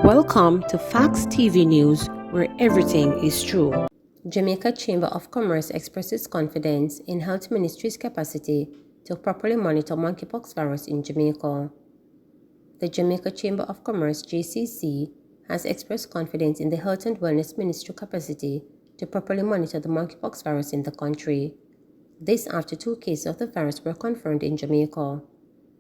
Welcome to Facts TV News, where everything is true. Jamaica Chamber of Commerce expresses confidence in Health Ministry's capacity to properly monitor monkeypox virus in Jamaica. The Jamaica Chamber of Commerce (JCC) has expressed confidence in the Health and Wellness Ministry capacity to properly monitor the monkeypox virus in the country. This after 2 cases of the virus were confirmed in Jamaica.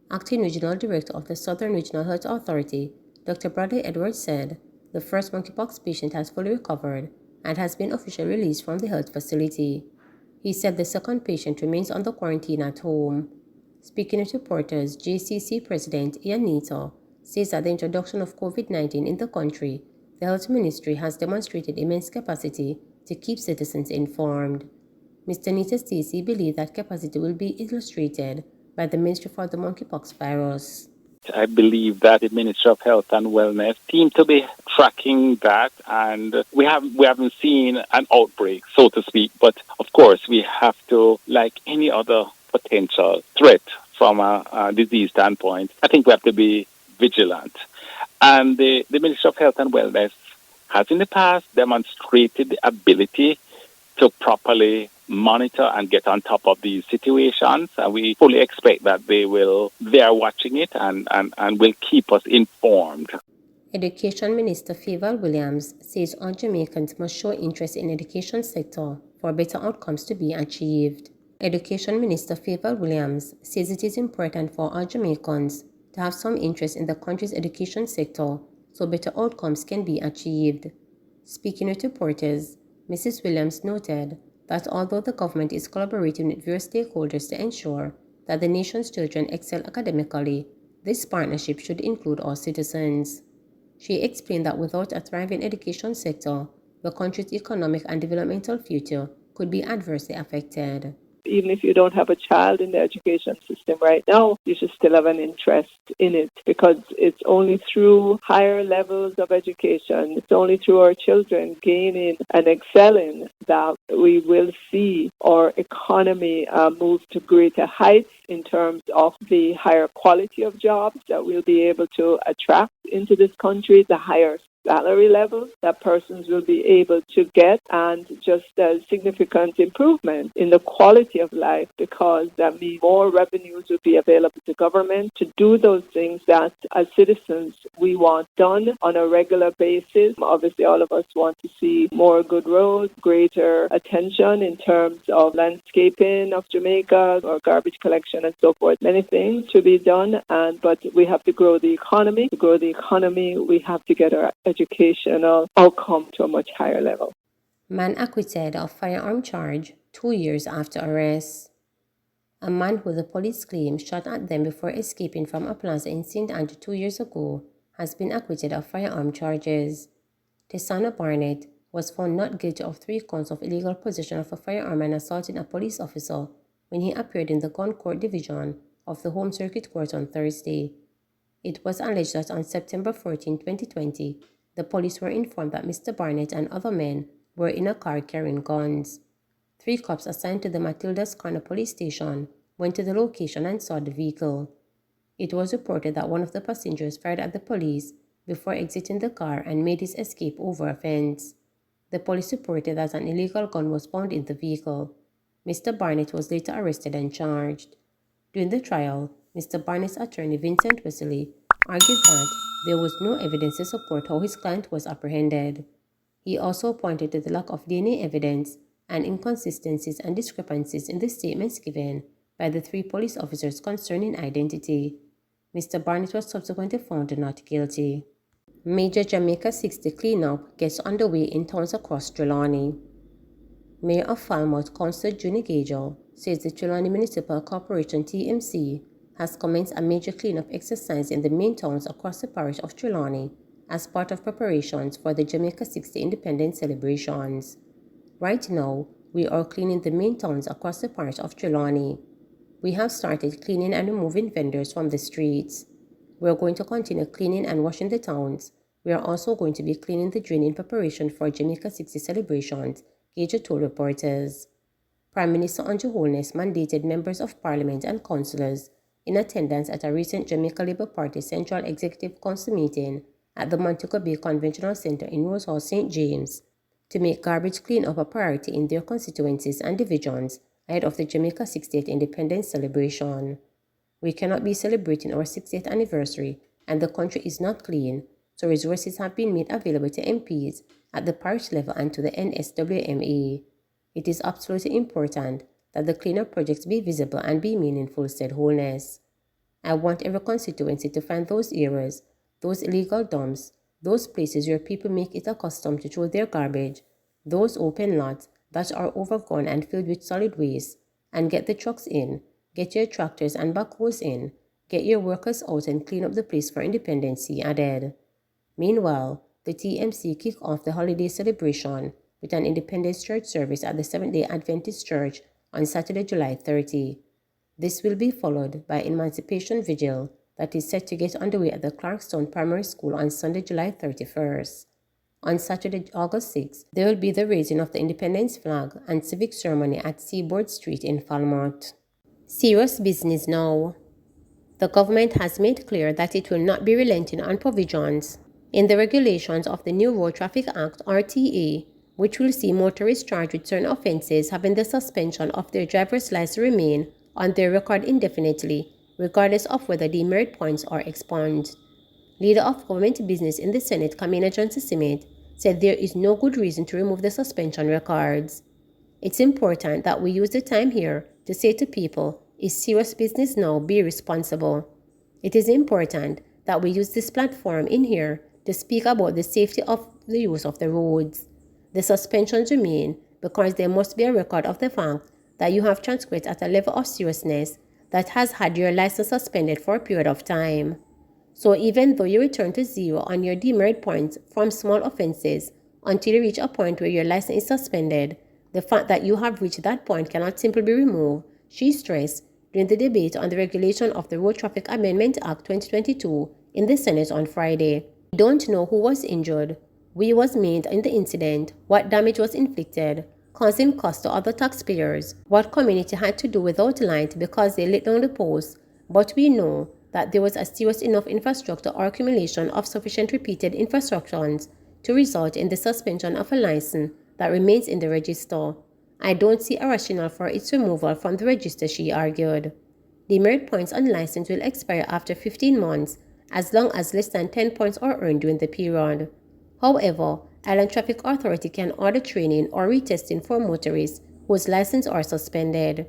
Acting Regional Director of the Southern Regional Health Authority, Dr. Bradley Edwards said the first monkeypox patient has fully recovered and has been officially released from the health facility. He said the second patient remains under quarantine at home. Speaking to reporters, JCC President Ian Nita says that the introduction of COVID-19 in the country, the Health Ministry has demonstrated immense capacity to keep citizens informed. Mr. Nita says he believes that capacity will be illustrated by the Ministry for the Monkeypox virus. I believe that the Ministry of Health and Wellness seem to be tracking that, and we haven't seen an outbreak, so to speak. But of course, we have to, like any other potential threat from a disease standpoint, I think we have to be vigilant. And the Ministry of Health and Wellness has in the past demonstrated the ability to properly monitor and get on top of these situations, and we fully expect that they are watching it and will keep us informed. Education Minister Favor Williams says all Jamaicans must show interest in the education sector for better outcomes to be achieved. Education Minister Favor Williams says it is important for all Jamaicans to have some interest in the country's education sector so better outcomes can be achieved. Speaking with reporters, Mrs. Williams noted that although the government is collaborating with various stakeholders to ensure that the nation's children excel academically, this partnership should include all citizens. She explained that without a thriving education sector, the country's economic and developmental future could be adversely affected. Even if you don't have a child in the education system right now, you should still have an interest in it, because it's only through higher levels of education, it's only through our children gaining and excelling that we will see our economy move to greater heights in terms of the higher quality of jobs that we'll be able to attract into this country, the higher salary levels that persons will be able to get, and just a significant improvement in the quality of life, because that means more revenues will be available to government to do those things that as citizens we want done on a regular basis. Obviously, all of us want to see more good roads, greater attention in terms of landscaping of Jamaica or garbage collection and so forth. Many things to be done, but we have to grow the economy. To grow the economy, we have to get our educational outcome to a much higher level. Man acquitted of firearm charge 2 years after arrest. A man who the police claim shot at them before escaping from a plaza in St. Andrew 2 years ago has been acquitted of firearm charges. Tessano Barnett was found not guilty of 3 counts of illegal possession of a firearm and assaulting a police officer when he appeared in the Gun Court Division of the Home Circuit Court on Thursday. It was alleged that on September 14, 2020, the police were informed that Mr. Barnett and other men were in a car carrying guns. 3 cops assigned to the Matilda's Corner police station went to the location and saw the vehicle. It was reported that one of the passengers fired at the police before exiting the car and made his escape over a fence. The police reported that an illegal gun was found in the vehicle. Mr. Barnett was later arrested and charged. During the trial, Mr. Barnett's attorney Vincent Wesley argued that there was no evidence to support how his client was apprehended. He also pointed to the lack of DNA evidence and inconsistencies and discrepancies in the statements given by the 3 police officers concerning identity. Mr. Barnett was subsequently found not guilty. Major Jamaica 60 cleanup gets underway in towns across Trelawney. Mayor of Falmouth, Councillor Juni Gagel, says the Trelawney Municipal Corporation TMC has commenced a major cleanup exercise in the main towns across the parish of Trelawney as part of preparations for the Jamaica 60 Independence celebrations. Right now, we are cleaning the main towns across the parish of Trelawney. We have started cleaning and removing vendors from the streets. We are going to continue cleaning and washing the towns. We are also going to be cleaning the drain in preparation for Jamaica 60 celebrations, Gagel told reporters. Prime Minister Andrew Holness mandated members of Parliament and councillors in attendance at a recent Jamaica Labour Party Central Executive Council meeting at the Montego Bay Conventional Center in Rosehall, St. James, to make garbage clean-up a priority in their constituencies and divisions ahead of the Jamaica 60th Independence celebration. We cannot be celebrating our 60th anniversary and the country is not clean, so resources have been made available to MPs at the parish level and to the NSWMA. It is absolutely important that the cleanup projects be visible and be meaningful, said Holness. I want every constituency to find those areas, those illegal dumps, those places where people make it a custom to throw their garbage, those open lots that are overgrown and filled with solid waste, and get the trucks in, get your tractors and backhoes in, get your workers out and clean up the place for independence, he added. Meanwhile, the TMC kicked off the holiday celebration with an Independence Church service at the Seventh-day Adventist Church on Saturday, July 30. This will be followed by Emancipation Vigil that is set to get underway at the Clarkstown Primary School on Sunday, July 31st. On Saturday, August 6th, there will be the raising of the Independence flag and civic ceremony at Seaboard Street in Falmouth. Serious business now. The government has made clear that it will not be relenting on provisions in the regulations of the new Road Traffic Act (RTA), which will see motorists charged with certain offences having the suspension of their driver's license remain on their record indefinitely, regardless of whether demerit points are expunged. Leader of Government Business in the Senate, Kamina Johnson-Simmet, said there is no good reason to remove the suspension records. It's important that we use the time here to say to people, is serious business now, be responsible. It is important that we use this platform in here to speak about the safety of the use of the roads. The suspensions remain because there must be a record of the fact that you have transgressed at a level of seriousness that has had your license suspended for a period of time. So even though you return to zero on your demerit points from small offences until you reach a point where your license is suspended, the fact that you have reached that point cannot simply be removed, she stressed during the debate on the regulation of the Road Traffic Amendment Act 2022 in the Senate on Friday. We don't know who was injured, where was made in the incident, what damage was inflicted, causing cost to other taxpayers, what community had to do without light because they lit down the post, but we know that there was a serious enough infrastructure or accumulation of sufficient repeated infractions to result in the suspension of a license that remains in the register. I don't see a rationale for its removal from the register, she argued. Demerit points on license will expire after 15 months, as long as less than 10 points are earned during the period. However, Island Traffic Authority can order training or retesting for motorists whose licenses are suspended.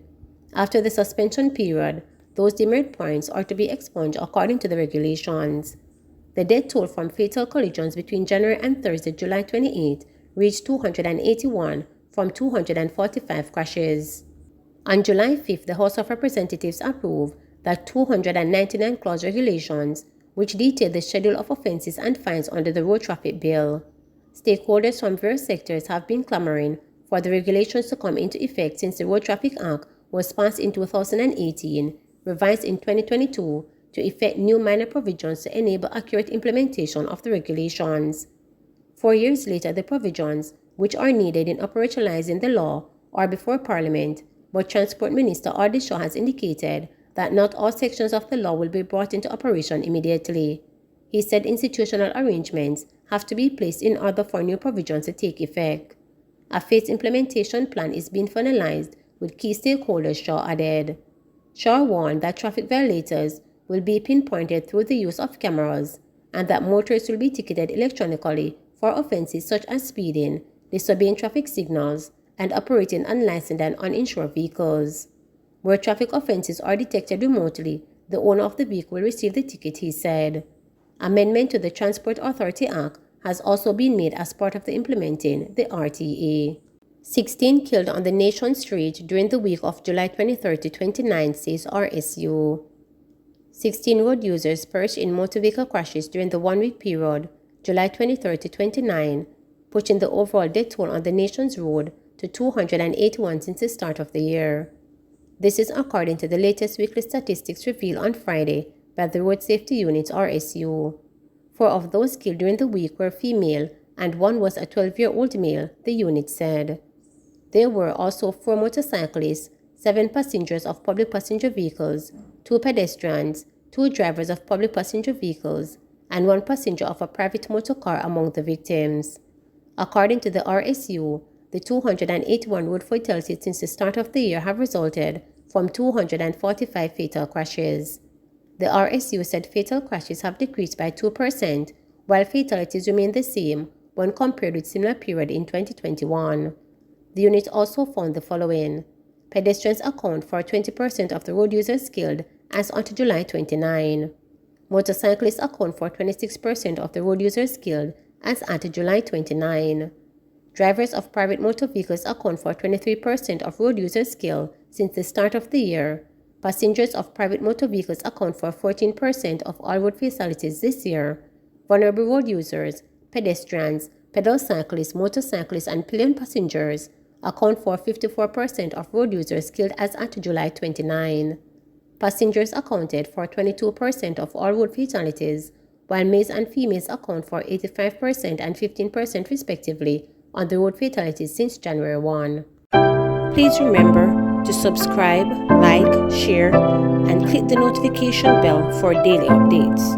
After the suspension period, those demerit points are to be expunged according to the regulations. The death toll from fatal collisions between January and Thursday, July 28, reached 281 from 245 crashes. On July 5th, the House of Representatives approved the 299 clause regulations, which detail the schedule of offences and fines under the Road Traffic Bill. Stakeholders from various sectors have been clamoring for the regulations to come into effect since the Road Traffic Act was passed in 2018, revised in 2022, to effect new minor provisions to enable accurate implementation of the regulations. 4 years later, the provisions, which are needed in operationalizing the law, are before Parliament, but Transport Minister Ardi Shaw has indicated that not all sections of the law will be brought into operation immediately. He said institutional arrangements have to be placed in order for new provisions to take effect. A phased implementation plan is being finalized with key stakeholders, Shaw added. Shaw warned that traffic violators will be pinpointed through the use of cameras and that motorists will be ticketed electronically for offences such as speeding, disobeying traffic signals, and operating unlicensed and uninsured vehicles. Where traffic offences are detected remotely, the owner of the vehicle will receive the ticket, he said. Amendment to the Transport Authority Act has also been made as part of the implementing the RTA. 16 killed on the nation's street during the week of July 23 to 29, says RSU. 16 road users perished in motor vehicle crashes during the one-week period, July 23 to 29, pushing the overall death toll on the nation's road to 281 since the start of the year. This is according to the latest weekly statistics revealed on Friday by the Road Safety Unit RSU. 4 of those killed during the week were female and 1 was a 12-year-old male, the unit said. There were also 4 motorcyclists, 7 passengers of public passenger vehicles, 2 pedestrians, 2 drivers of public passenger vehicles, and one passenger of a private motor car among the victims. According to the RSU, the 281 road fatalities since the start of the year have resulted from 245 fatal crashes. The RSU said fatal crashes have decreased by 2%, while fatalities remain the same when compared with similar period in 2021. The unit also found the following. Pedestrians account for 20% of the road users killed as on July 29. Motorcyclists account for 26% of the road users killed as at July 29. Drivers of private motor vehicles account for 23% of road users killed since the start of the year. Passengers of private motor vehicles account for 14% of all road fatalities this year. Vulnerable road users, pedestrians, pedal cyclists, motorcyclists, and pillion passengers account for 54% of road users killed as at July 29. Passengers accounted for 22% of all road fatalities, while males and females account for 85% and 15% respectively on the road fatalities since January 1. Please remember to subscribe, like, share, and click the notification bell for daily updates.